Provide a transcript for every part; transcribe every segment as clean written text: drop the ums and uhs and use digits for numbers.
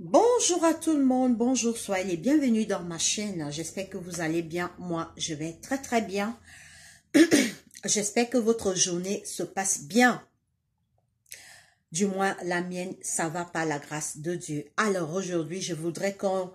Bonjour à tout le monde, bonjour, soyez les bienvenus dans ma chaîne. J'espère que vous allez bien. Moi, je vais très bien. J'espère que votre journée se passe bien. Du moins, la mienne, ça va par la grâce de Dieu. Alors aujourd'hui, je voudrais qu'on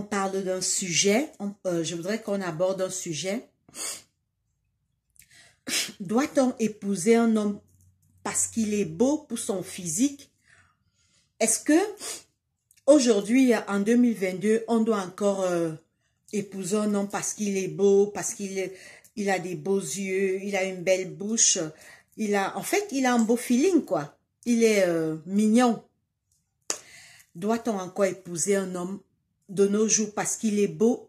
parle d'un sujet. Je voudrais qu'on aborde un sujet. Doit-on épouser un homme parce qu'il est beau pour son physique? Est-ce que aujourd'hui, en 2022, on doit encore épouser un homme parce qu'il est beau, parce qu'il a des beaux yeux, il a une belle bouche, en fait, il a un beau feeling, quoi. Il est mignon. Doit-on encore épouser un homme de nos jours parce qu'il est beau?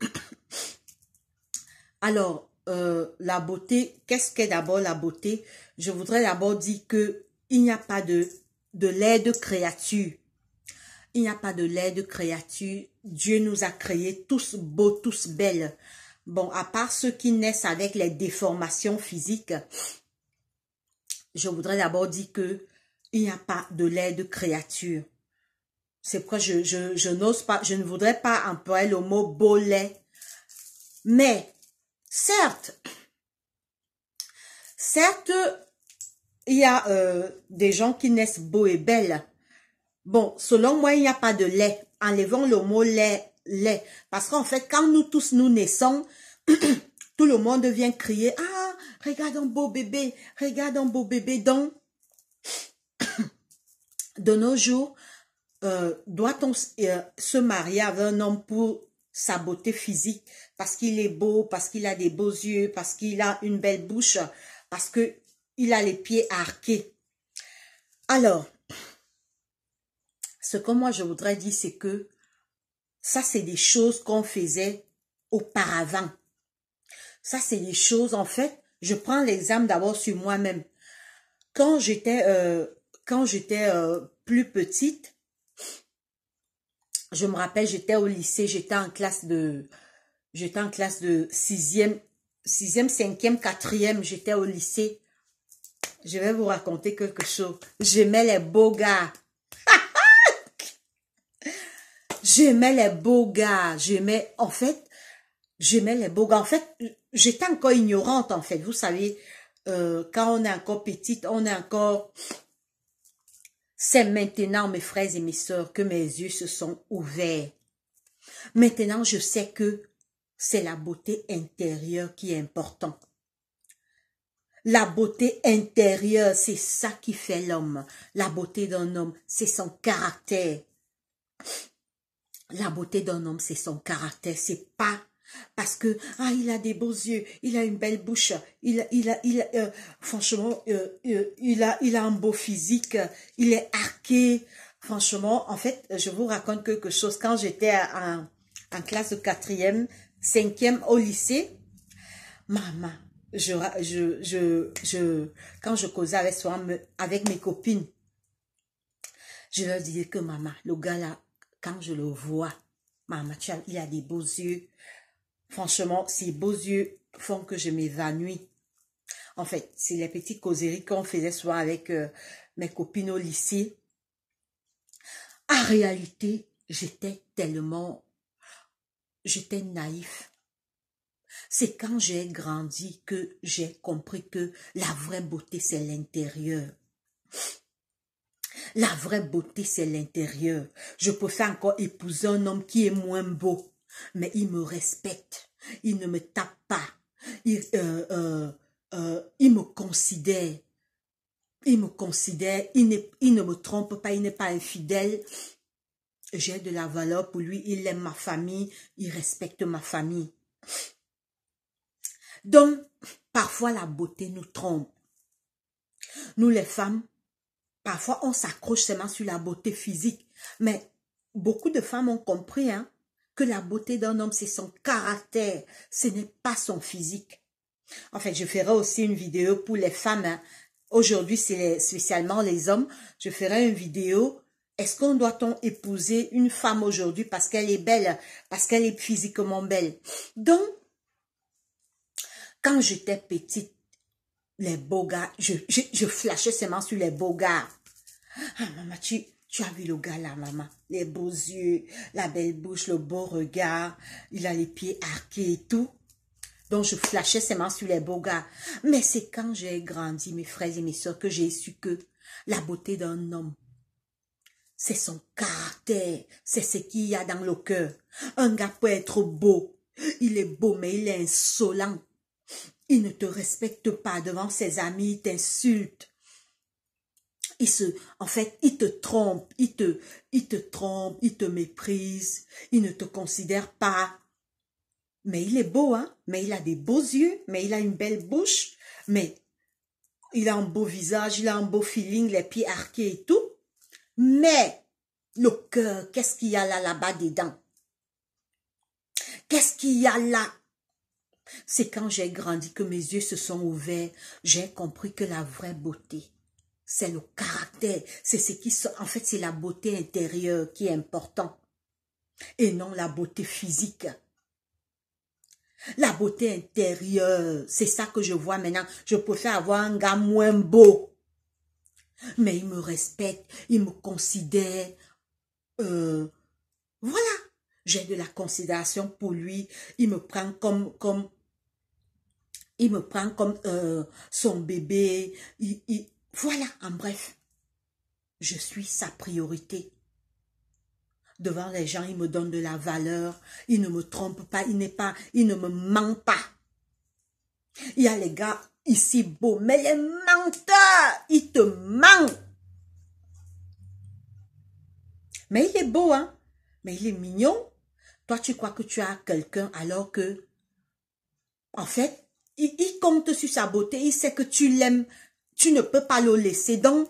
Alors, la beauté, qu'est-ce qu'est d'abord la beauté? Je voudrais d'abord dire que il n'y a pas de laide créature. Il n'y a pas de laide créature. Dieu nous a créés tous beaux, tous belles. Bon, à part ceux qui naissent avec les déformations physiques, je voudrais d'abord dire que il n'y a pas de laide créature. C'est pourquoi je n'ose pas, je ne voudrais pas employer le mot beau laid. Mais, certes, il y a des gens qui naissent beaux et belles. Bon, selon moi, il n'y a pas de lait. Enlevons le mot lait. Parce qu'en fait, quand nous tous nous naissons, tout le monde vient crier, ah, regarde un beau bébé, regarde un beau bébé. Donc, de nos jours, doit-on se marier avec un homme pour sa beauté physique, parce qu'il est beau, parce qu'il a des beaux yeux, parce qu'il a une belle bouche, parce qu'il a les pieds arqués? Alors, ce que moi je voudrais dire, c'est que ça, c'est des choses qu'on faisait auparavant. Ça, c'est des choses, en fait, je prends l'exemple d'abord sur moi-même. Quand j'étais plus petite, je me rappelle, j'étais au lycée, j'étais en classe de sixième, 5e, 4e, j'étais au lycée. Je vais vous raconter quelque chose. J'aimais les beaux gars. J'aimais les beaux gars. J'aimais les beaux gars. En fait, j'étais encore ignorante, en fait. Vous savez, quand on est encore petite, on est encore... C'est maintenant, mes frères et mes sœurs, que mes yeux se sont ouverts. Maintenant, je sais que c'est la beauté intérieure qui est importante. La beauté intérieure, c'est ça qui fait l'homme. La beauté d'un homme, c'est son caractère. La beauté d'un homme, c'est son caractère. C'est pas parce que il a des beaux yeux, il a une belle bouche, franchement, il a un beau physique, il est arqué. Franchement, en fait, je vous raconte quelque chose. Quand j'étais en classe de 4e, 5e au lycée, maman, quand je causais avec mes copines, je leur disais que maman, le gars là, quand je le vois, maman, il a des beaux yeux. Franchement, ces beaux yeux font que je m'évanouis. En fait, c'est les petites causeries qu'on faisait souvent avec mes copines au lycée. En réalité, j'étais naïf. C'est quand j'ai grandi que j'ai compris que la vraie beauté, c'est l'intérieur. La vraie beauté, c'est l'intérieur. Je préfère encore épouser un homme qui est moins beau, mais il me respecte. Il ne me tape pas. Il me considère. Il me considère. Il ne me trompe pas. Il n'est pas infidèle. J'ai de la valeur pour lui. Il aime ma famille. Il respecte ma famille. Donc, parfois la beauté nous trompe. Nous les femmes, parfois, on s'accroche seulement sur la beauté physique. Mais beaucoup de femmes ont compris que la beauté d'un homme, c'est son caractère. Ce n'est pas son physique. En fait, je ferai aussi une vidéo pour les femmes. Aujourd'hui, c'est spécialement les hommes. Je ferai une vidéo. Est-ce qu'on doit-on épouser une femme aujourd'hui parce qu'elle est belle, parce qu'elle est physiquement belle? Donc, quand j'étais petite, les beaux gars, je flashais seulement sur les beaux gars. Ah, maman, tu Tu as vu le gars là, maman? Les beaux yeux, la belle bouche, le beau regard. Il a les pieds arqués et tout. Donc, je flashais seulement sur les beaux gars. Mais c'est quand j'ai grandi, mes frères et mes soeurs, que j'ai su que la beauté d'un homme, c'est son caractère. C'est ce qu'il y a dans le cœur. Un gars peut être beau. Il est beau, mais il est insolent. Il ne te respecte pas devant ses amis, il t'insulte. En fait, il te trompe, il te trompe, il te méprise, il ne te considère pas. Mais il est beau, hein? Mais il a des beaux yeux, mais il a une belle bouche, mais il a un beau visage, il a un beau feeling, les pieds arqués et tout. Mais le cœur, qu'est-ce qu'il y a là-bas dedans? Qu'est-ce qu'il y a là? C'est quand j'ai grandi que mes yeux se sont ouverts, j'ai compris que la vraie beauté, c'est le caractère, c'est ce qui en fait, c'est la beauté intérieure qui est important et non la beauté physique. La beauté intérieure, c'est ça que je vois maintenant. Je préfère avoir un gars moins beau, mais il me respecte, il me considère. Voilà, j'ai de la considération pour lui. Il me prend comme son bébé. Voilà, en bref, je suis sa priorité. Devant les gens, il me donne de la valeur. Il ne me trompe pas, il ne me ment pas. Il y a les gars ici beaux, mais les menteurs, ils te mentent. Mais il est beau, hein? Mais il est mignon. Toi, tu crois que tu as quelqu'un alors que, en fait, il compte sur sa beauté, il sait que tu l'aimes. Tu ne peux pas le laisser. Donc,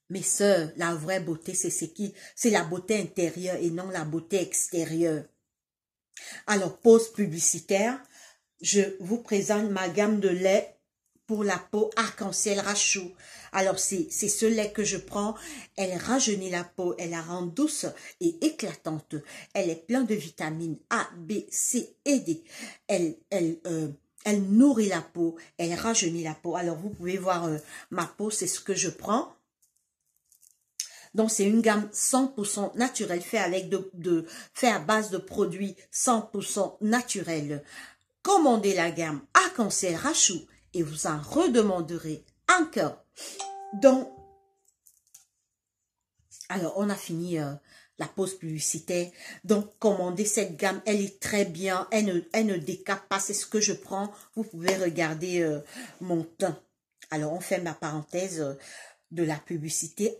mes sœurs, la vraie beauté, c'est la beauté intérieure et non la beauté extérieure. Alors, pause publicitaire. Je vous présente ma gamme de lait pour la peau arc-en-ciel Rachou. Alors, c'est ce lait que je prends. Elle rajeunit la peau, elle la rend douce et éclatante. Elle est pleine de vitamines A, B, C et D. Elle nourrit la peau, elle rajeunit la peau. Alors, vous pouvez voir ma peau, c'est ce que je prends. Donc, c'est une gamme 100% naturelle, fait à base de produits 100% naturels. Commandez la gamme arc-en-ciel Rachou et vous en redemanderez encore. Donc, alors, on a fini la pause publicitaire. Donc, commandez cette gamme. Elle est très bien. Elle ne décape pas. C'est ce que je prends. Vous pouvez regarder mon teint. Alors, on fait ma parenthèse de la publicité.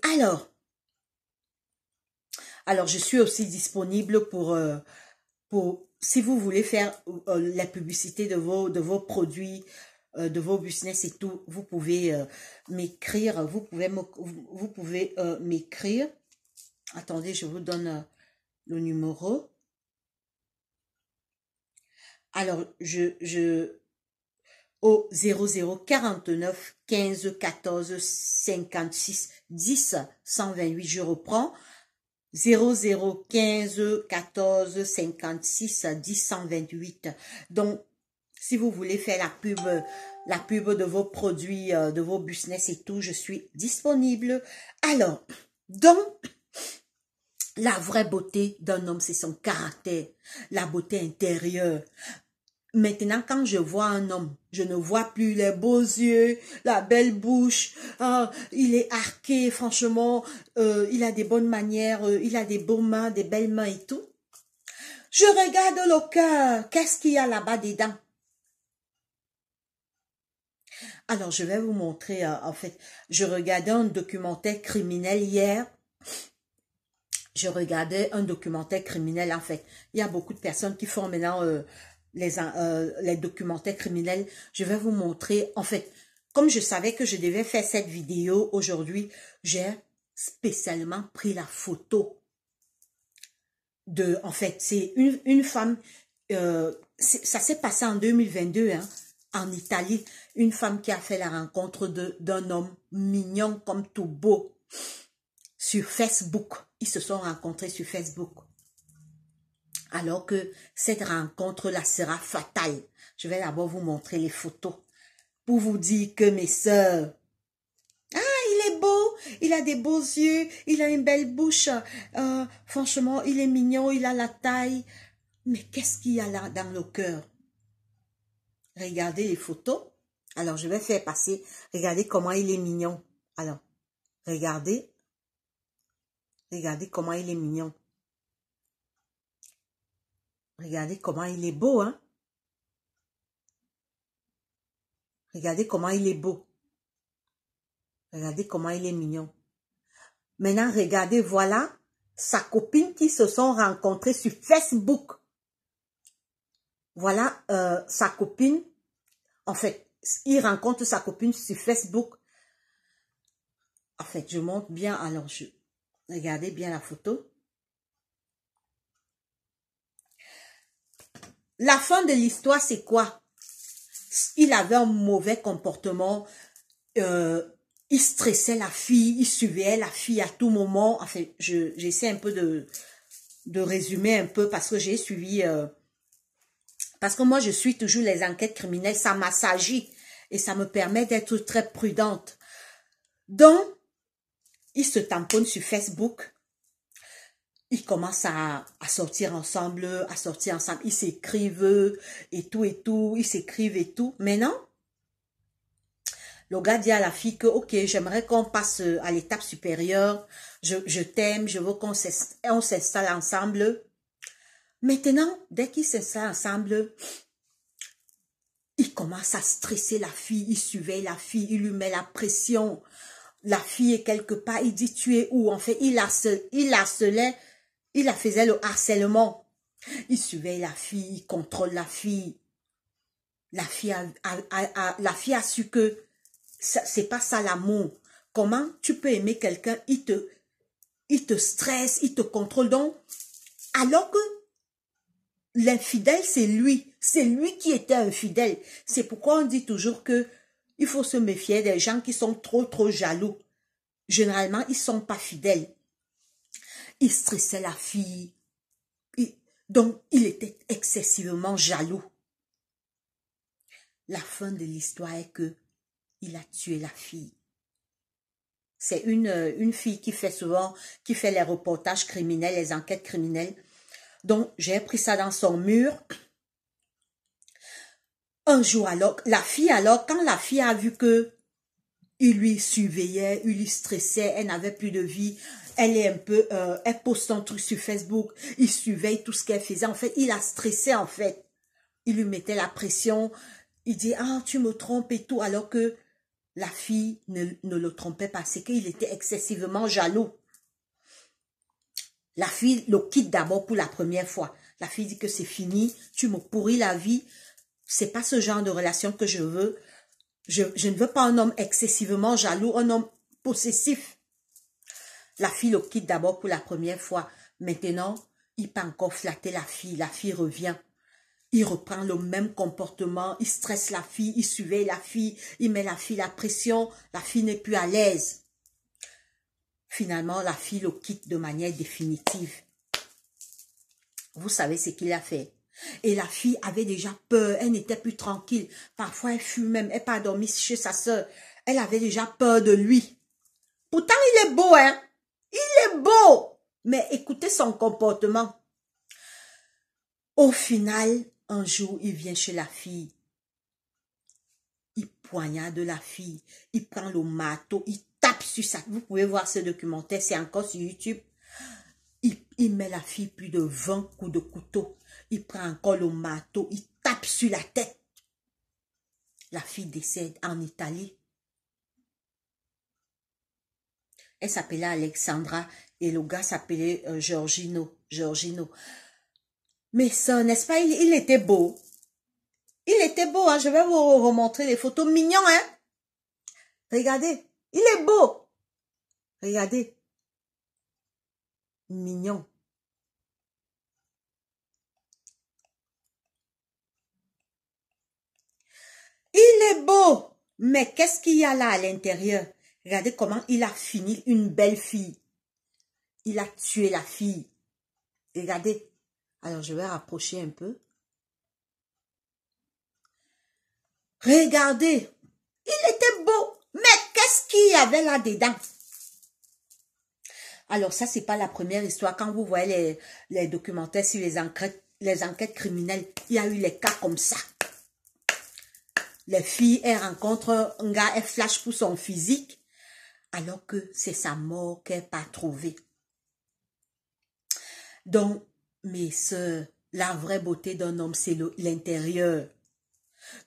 Alors, je suis aussi disponible pour si vous voulez faire la publicité de vos produits, de vos business et tout, vous pouvez m'écrire. Vous pouvez m'écrire. Attendez, je vous donne le numéro. Alors, au 0049 15 14 56 10 128, je reprends. 0015 14 56 10 128. Donc, si vous voulez faire la pub de vos produits, de vos business et tout, je suis disponible. Alors, donc, la vraie beauté d'un homme, c'est son caractère, la beauté intérieure. Maintenant, quand je vois un homme, je ne vois plus les beaux yeux, la belle bouche, il est arqué, franchement, il a des bonnes manières, il a des beaux mains, des belles mains et tout. Je regarde le cœur, qu'est-ce qu'il y a là-bas dedans? Alors, je vais vous montrer, en fait, je regardais un documentaire criminel hier. Je regardais un documentaire criminel, en fait. Il y a beaucoup de personnes qui font maintenant les documentaires criminels. Je vais vous montrer, en fait, comme je savais que je devais faire cette vidéo aujourd'hui, j'ai spécialement pris la photo en fait, c'est une femme, ça s'est passé en 2022, hein, en Italie, une femme qui a fait la rencontre d'un homme mignon comme tout beau sur Facebook. Ils se sont rencontrés sur Facebook. Alors que cette rencontre-là sera fatale. Je vais d'abord vous montrer les photos pour vous dire que mes sœurs, il est beau, il a des beaux yeux, il a une belle bouche. Franchement, il est mignon, il a la taille. Mais qu'est-ce qu'il y a là dans le cœur? Regardez les photos. Alors, je vais faire passer. Regardez comment il est mignon. Alors, regardez. Regardez comment il est mignon. Regardez comment il est beau, hein? Regardez comment il est beau. Regardez comment il est mignon. Maintenant, regardez, voilà sa copine qui se sont rencontrées sur Facebook. Voilà sa copine. En fait, il rencontre sa copine sur Facebook. En fait, je montre bien. Alors, regardez bien la photo. La fin de l'histoire, c'est quoi? Il avait un mauvais comportement. Il stressait la fille. Il surveillait la fille à tout moment. En fait, j'essaie un peu de résumer un peu parce que j'ai suivi... parce que moi, je suis toujours les enquêtes criminelles. Ça m'assagit et ça me permet d'être très prudente. Donc, ils se tamponnent sur Facebook. Ils commencent à sortir ensemble, Ils s'écrivent et tout et tout. Ils s'écrivent et tout. Maintenant, le gars dit à la fille que, ok, j'aimerais qu'on passe à l'étape supérieure. Je t'aime, je veux qu'on s'installe ensemble. Maintenant, dès qu'ils s'installent ensemble, il commence à stresser la fille, il surveille la fille, il lui met la pression. La fille est quelque part, il dit tu es où? En fait, il la faisait le harcèlement. Il surveille la fille, il contrôle la fille. La fille a su que c'est pas ça l'amour. Comment tu peux aimer quelqu'un, il te stresse, il te contrôle. Donc, alors que l'infidèle, c'est lui. C'est lui qui était infidèle. C'est pourquoi on dit toujours que il faut se méfier des gens qui sont trop jaloux. Généralement, ils sont pas fidèles. Il stressait la fille. Donc, il était excessivement jaloux. La fin de l'histoire est que il a tué la fille. C'est une fille qui fait les reportages criminels, les enquêtes criminelles. Donc, j'ai pris ça dans son mur. Un jour alors, quand la fille a vu que il lui surveillait, il lui stressait, elle n'avait plus de vie, elle poste son truc sur Facebook, il surveille tout ce qu'elle faisait. En fait, il la stressait en fait. Il lui mettait la pression, il dit, ah, tu me trompes et tout, alors que la fille ne le trompait pas, c'est qu'il était excessivement jaloux. La fille le quitte d'abord pour la première fois. La fille dit que c'est fini, tu me pourris la vie, c'est pas ce genre de relation que je veux. Je ne veux pas un homme excessivement jaloux, un homme possessif. La fille le quitte d'abord pour la première fois. Maintenant, il peut encore flatter la fille revient. Il reprend le même comportement, il stresse la fille, il surveille la fille, il met la fille la pression, la fille n'est plus à l'aise. Finalement, la fille le quitte de manière définitive. Vous savez ce qu'il a fait. Et la fille avait déjà peur, elle n'était plus tranquille. Parfois, elle fut même, elle pas dormi chez sa sœur. Elle avait déjà peur de lui. Pourtant, il est beau, hein. Il est beau. Mais écoutez son comportement. Au final, un jour, il vient chez la fille. Il poignarde la fille. Il prend le marteau, il tape sur ça. Vous pouvez voir ce documentaire, c'est encore sur YouTube. Il met la fille plus de 20 coups de couteau. Il prend encore le marteau, il tape sur la tête. La fille décède en Italie. Elle s'appelait Alexandra et le gars s'appelait Giorgino. Mais ça, n'est-ce pas, il était beau. Il était beau, hein? Je vais vous remontrer les photos. Mignon, hein? Regardez, il est beau. Regardez. Mignon. Il est beau. Mais qu'est-ce qu'il y a là à l'intérieur? Regardez comment il a fini une belle fille. Il a tué la fille. Regardez. Alors, je vais rapprocher un peu. Regardez. Il était beau. Mais qu'est-ce qu'il y avait là-dedans? Alors ça, c'est pas la première histoire. Quand vous voyez les documentaires sur les enquêtes criminelles, il y a eu les cas comme ça. Les filles, elles rencontrent un gars, elles flashent pour son physique, alors que c'est sa mort qu'elle n'a pas trouvée. Donc, mes soeurs, la vraie beauté d'un homme, c'est l'intérieur.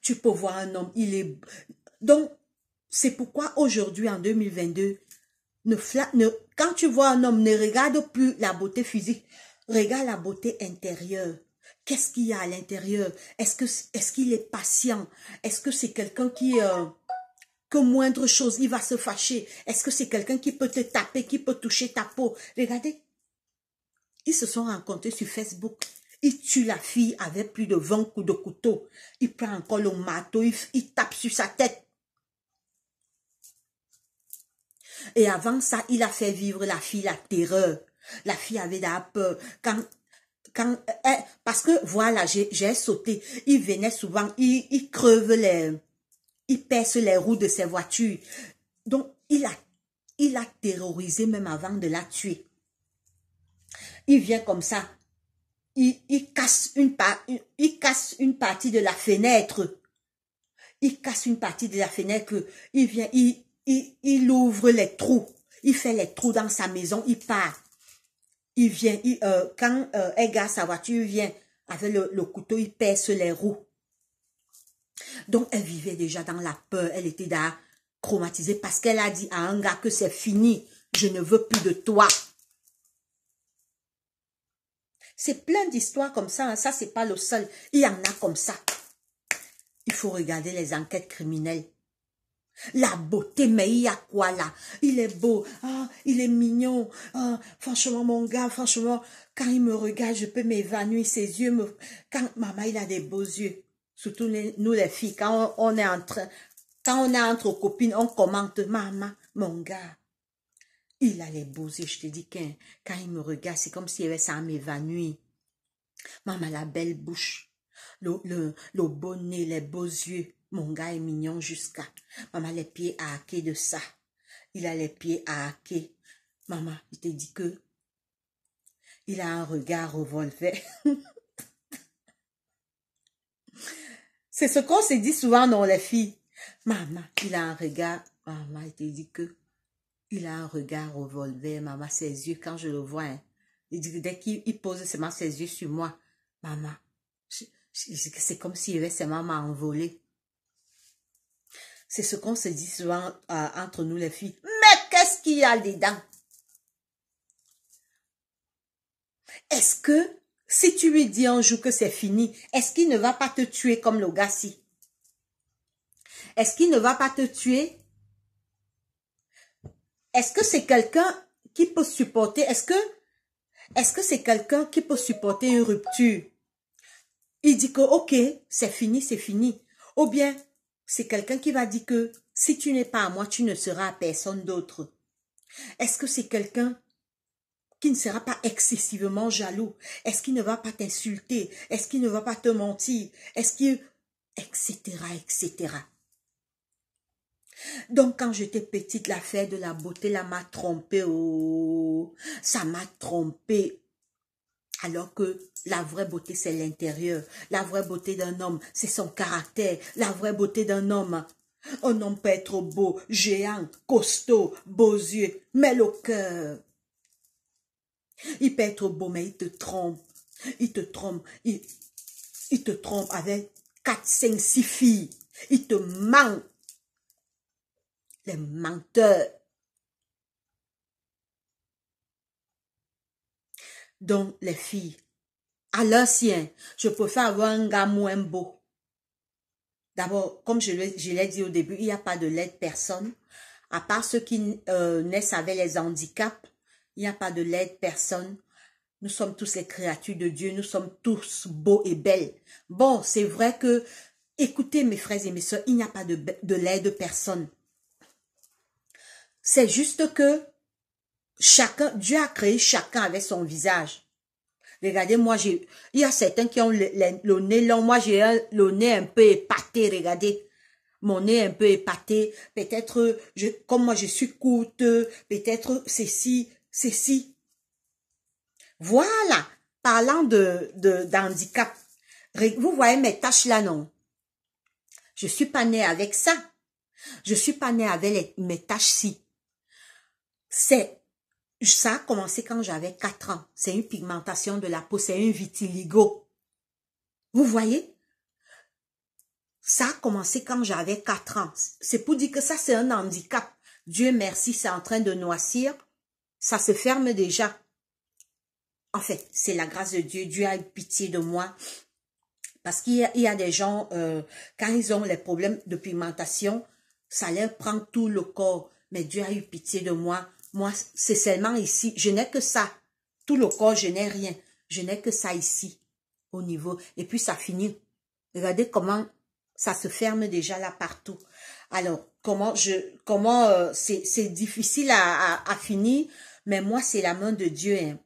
Tu peux voir un homme, il est... Donc, c'est pourquoi aujourd'hui, en 2022, quand tu vois un homme, ne regarde plus la beauté physique, regarde la beauté intérieure. Qu'est-ce qu'il y a à l'intérieur? Est-ce qu'il est patient? Est-ce que c'est quelqu'un qui... que moindre chose, il va se fâcher? Est-ce que c'est quelqu'un qui peut te taper, qui peut toucher ta peau? Regardez. Ils se sont rencontrés sur Facebook. Il tue la fille avec plus de 20 coups de couteau. Il prend encore le marteau, il tape sur sa tête. Et avant ça, il a fait vivre la fille la terreur. La fille avait de la peur. Parce que, voilà, j'ai sauté. Il venait souvent, il creve il perce les roues de ses voitures. Donc, il a terrorisé même avant de la tuer. Il vient comme ça. Il casse une partie de la fenêtre. Il casse une partie de la fenêtre. Il vient, il ouvre les trous. Il fait les trous dans sa maison. Il part. Il vient, quand elle garde sa voiture, il vient avec le couteau, il perce les roues. Donc, elle vivait déjà dans la peur. Elle était déjà traumatisée parce qu'elle a dit à un gars que c'est fini. Je ne veux plus de toi. C'est plein d'histoires comme ça. Hein. Ça, c'est pas le seul. Il y en a comme ça. Il faut regarder les enquêtes criminelles. La beauté, mais il y a quoi là? Il est beau, il est mignon. Franchement, mon gars, franchement, quand il me regarde, je peux m'évanouir. Ses yeux me... Quand maman, il a des beaux yeux. Surtout nous les filles, quand on est entre copines, on commente, maman, mon gars. Il a les beaux yeux, je te dis quand il me regarde, c'est comme s'il avait ça à m'évanouir. Maman, la belle bouche, le beau nez, les beaux yeux. Mon gars est mignon jusqu'à... Maman, les pieds à hacker de ça. Il a les pieds à hacker. Maman, je te dis que... Il a un regard revolver. C'est ce qu'on se dit souvent dans les filles. Maman, il a un regard... Maman, je te dis que... Il a un regard revolver. Maman, ses yeux, quand je le vois... Hein, dès qu'il pose seulement ses yeux sur moi... Maman, c'est comme s'il avait ses mamans envolées. C'est ce qu'on se dit souvent entre nous les filles. Mais qu'est-ce qu'il y a dedans? Est-ce que si tu lui dis un jour que c'est fini, est-ce qu'il ne va pas te tuer comme le gars-ci? Est-ce qu'il ne va pas te tuer? Est-ce que c'est quelqu'un qui peut supporter? Est-ce que c'est quelqu'un qui peut supporter une rupture? Il dit que ok, c'est fini, c'est fini. Ou bien c'est quelqu'un qui va dire que si tu n'es pas à moi, tu ne seras à personne d'autre. Est-ce que c'est quelqu'un qui ne sera pas excessivement jaloux? Est-ce qu'il ne va pas t'insulter? Est-ce qu'il ne va pas te mentir? Est-ce qu'il... etc., etc. Donc, quand j'étais petite, l'affaire de la beauté, là, m'a trompée. Oh, ça m'a trompée. Alors que la vraie beauté, c'est l'intérieur. La vraie beauté d'un homme, c'est son caractère. La vraie beauté d'un homme peut être beau, géant, costaud, beaux yeux, mais le cœur. Il peut être beau, mais il te trompe. Il te trompe. Il te trompe avec 4, 5, 6 filles. Il te ment. Les menteurs. Donc, les filles, à l'ancien, je préfère avoir un gars moins beau. D'abord, comme je l'ai dit au début, il n'y a pas de laide personne. À part ceux qui naissent avec les handicaps, il n'y a pas de laide personne. Nous sommes tous les créatures de Dieu, nous sommes tous beaux et belles. Bon, c'est vrai que, écoutez mes frères et mes soeurs, il n'y a pas de laide personne. C'est juste que Dieu a créé chacun avec son visage. Regardez, moi, il y a certains qui ont le nez long. Moi, j'ai le nez un peu épaté, regardez. Mon nez un peu épaté. Peut-être, comme moi, je suis courte. Peut-être, ceci. ceci. Voilà. Parlant d'handicap. Vous voyez mes taches là, non? Je suis pas née avec ça. Je suis pas née avec mes taches-ci. Ça a commencé quand j'avais 4 ans. C'est une pigmentation de la peau, c'est un vitiligo. Vous voyez? Ça a commencé quand j'avais 4 ans. C'est pour dire que ça, c'est un handicap. Dieu merci, c'est en train de noircir. Ça se ferme déjà. En fait, c'est la grâce de Dieu. Dieu a eu pitié de moi. Parce qu'il y a des gens, quand ils ont les problèmes de pigmentation, ça leur prend tout le corps. Mais Dieu a eu pitié de moi. Moi, c'est seulement ici. Je n'ai que ça. Tout le corps, je n'ai rien. Je n'ai que ça ici, au niveau. Et puis, ça finit. Regardez comment ça se ferme déjà là partout. Alors, c'est difficile à finir, mais moi, c'est la main de Dieu. Hein.